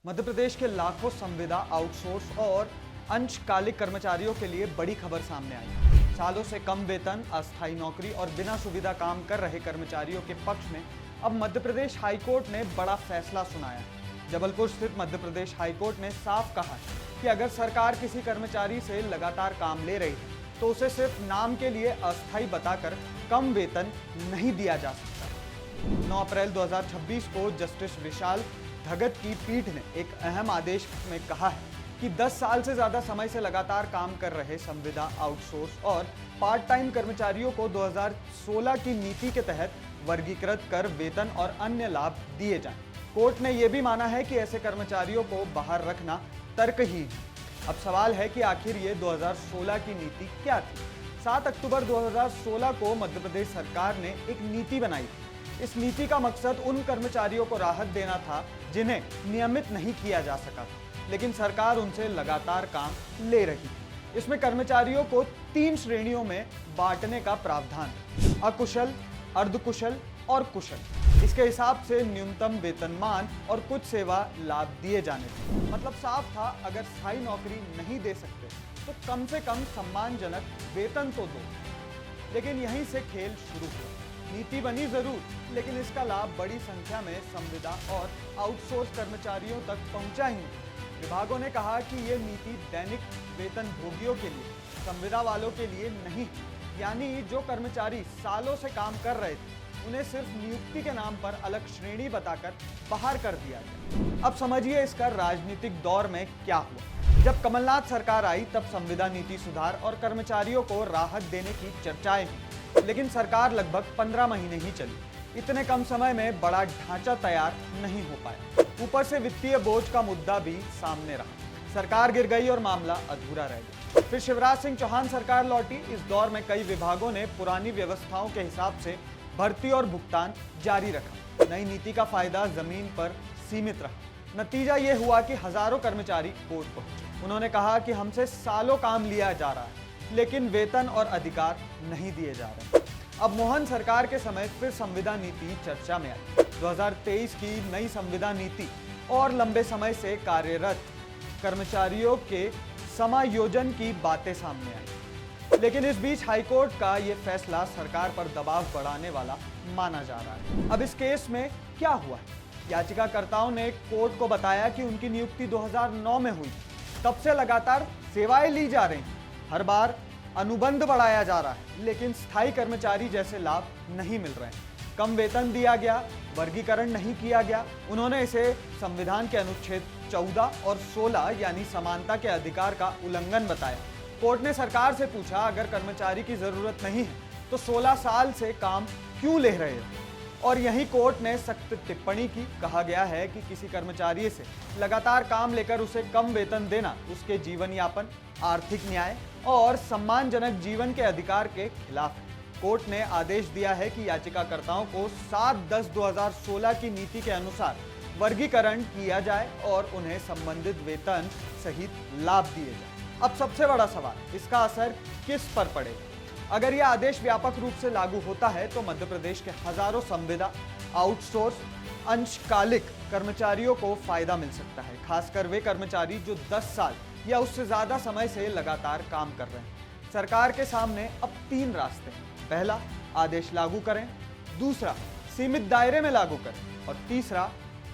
मध्य प्रदेश के लाखों संविदा आउटसोर्स और अंशकालिक कर्मचारियों के लिए बड़ी खबर सामने आई है। सालों से कम वेतन, अस्थायी नौकरी और बिना सुविधा काम कर रहे कर्मचारियों के पक्ष में अब मध्य प्रदेश हाईकोर्ट ने बड़ा फैसला सुनाया है। जबलपुर स्थित मध्य प्रदेश हाईकोर्ट ने साफ कहा है कि अगर सरकार किसी कर्मचारी से लगातार काम ले रही है तो उसे सिर्फ नाम के लिए अस्थायी बताकर कम वेतन नहीं दिया जा सकता। 9 अप्रैल 2026 को जस्टिस विशाल धगत की पीठ ने एक अहम आदेश में कहा है कि 10 साल से ज्यादा समय से लगातार काम कर रहे संविदा, आउटसोर्स और पार्ट टाइम कर्मचारियों को 2016 की नीति के तहत वर्गीकृत कर वेतन और अन्य लाभ दिए जाएं। कोर्ट ने यह भी माना है कि ऐसे कर्मचारियों को बाहर रखना तर्कहीन है। अब सवाल है कि आखिर ये 2016 की नीति क्या थी। 7 अक्टूबर 2016 को मध्य प्रदेश सरकार ने एक नीति बनाई थी। इस नीति का मकसद उन कर्मचारियों को राहत देना था जिन्हें नियमित नहीं किया जा सका था, लेकिन सरकार उनसे लगातार काम ले रही थी। इसमें कर्मचारियों को 3 श्रेणियों में बांटने का प्रावधान है: अकुशल, अर्धकुशल और कुशल। इसके हिसाब से न्यूनतम वेतनमान और कुछ सेवा लाभ दिए जाने थे। मतलब साफ था, अगर स्थायी नौकरी नहीं दे सकते तो कम से कम सम्मानजनक वेतन तो दो। लेकिन यहीं से खेल शुरू हुआ। नीति बनी जरूर, लेकिन इसका लाभ बड़ी संख्या में संविदा और आउटसोर्स कर्मचारियों तक पहुंचा ही नहीं। विभागों ने कहा कि ये नीति दैनिक वेतन भोगियों के लिए, संविदा वालों के लिए नहीं, यानी जो कर्मचारी सालों से काम कर रहे थे उन्हें सिर्फ नियुक्ति के नाम पर अलग श्रेणी बताकर बाहर कर दिया गया। अब समझिए इसका राजनीतिक दौर में क्या हुआ। जब कमलनाथ सरकार आई तब संविदा नीति सुधार और कर्मचारियों को राहत देने की चर्चाएं हुई, लेकिन सरकार लगभग 15 महीने ही चली। इतने कम समय में बड़ा ढांचा तैयार नहीं हो पाया। ऊपर से वित्तीय बोझ का मुद्दा भी सामने रहा। सरकार गिर गई और मामला अधूरा रह गया। फिर शिवराज सिंह चौहान सरकार लौटी। इस दौर में कई विभागों ने पुरानी व्यवस्थाओं के हिसाब से भर्ती और भुगतान जारी रखा। नई नीति का फायदा जमीन पर सीमित रहा। नतीजा यह हुआ कि हजारों कर्मचारी कोर्ट पहुंचे। उन्होंने कहा कि हमसे सालों काम लिया जा रहा है, लेकिन वेतन और अधिकार नहीं दिए जा रहे। अब मोहन सरकार के समय फिर संविदा नीति चर्चा में आई। 2023 की नई संविदा नीति और लंबे समय से कार्यरत कर्मचारियों के समायोजन की बातें सामने आई, लेकिन इस बीच हाईकोर्ट का यह फैसला सरकार पर दबाव बढ़ाने वाला माना जा रहा है। अब इस केस में क्या हुआ है? याचिकाकर्ताओं ने कोर्ट को बताया कि उनकी नियुक्ति 2009 में हुई, तब से लगातार सेवाएं ली जा रही, हर बार अनुबंध बढ़ाया जा रहा है, लेकिन स्थायी कर्मचारी जैसे लाभ नहीं मिल रहे हैं। कम वेतन दिया गया, वर्गीकरण नहीं किया गया। उन्होंने इसे संविधान के अनुच्छेद 14 और 16 यानी समानता के अधिकार का उल्लंघन बताया। कोर्ट ने सरकार से पूछा, अगर कर्मचारी की जरूरत नहीं है तो 16 साल से काम क्यों ले रहे हैं? और यही कोर्ट ने सख्त टिप्पणी की। कहा गया है कि किसी कर्मचारी से लगातार काम लेकर उसे कम वेतन देना उसके जीवन यापन, आर्थिक न्याय और सम्मानजनक जीवन के अधिकार के खिलाफ है। कोर्ट ने आदेश दिया है कि याचिकाकर्ताओं को 7/10/2016 की नीति के अनुसार वर्गीकरण किया जाए और उन्हें संबंधित वेतन सहित लाभ दिए जाए। अब सबसे बड़ा सवाल, इसका असर किस पर पड़ेगा? अगर यह आदेश व्यापक रूप से लागू होता है तो मध्य प्रदेश के हजारों संविदा, आउटसोर्स, अंशकालिक कर्मचारियों को फायदा मिल सकता है। खासकर वे कर्मचारी जो 10 साल या उससे ज्यादा समय से लगातार काम कर रहे हैं। सरकार के सामने अब 3 रास्ते हैं। पहला, आदेश लागू करें। दूसरा, सीमित दायरे में लागू करें। और तीसरा,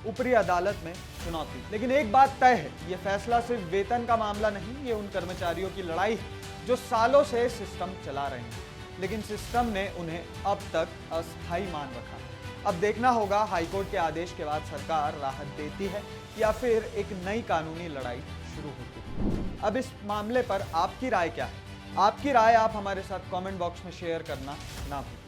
ऊपरी अदालत में चुनौती। लेकिन एक बात तय है, यह फैसला सिर्फ वेतन का मामला नहीं, ये उन कर्मचारियों की लड़ाई है जो सालों से सिस्टम चला रहे हैं, लेकिन सिस्टम ने उन्हें अब तक अस्थायी मान रखा है। अब देखना होगा हाईकोर्ट के आदेश के बाद सरकार राहत देती है या फिर एक नई कानूनी लड़ाई शुरू होती है। अब इस मामले पर आपकी राय क्या है? आपकी राय आप हमारे साथ कमेंट बॉक्स में शेयर करना ना भूलें।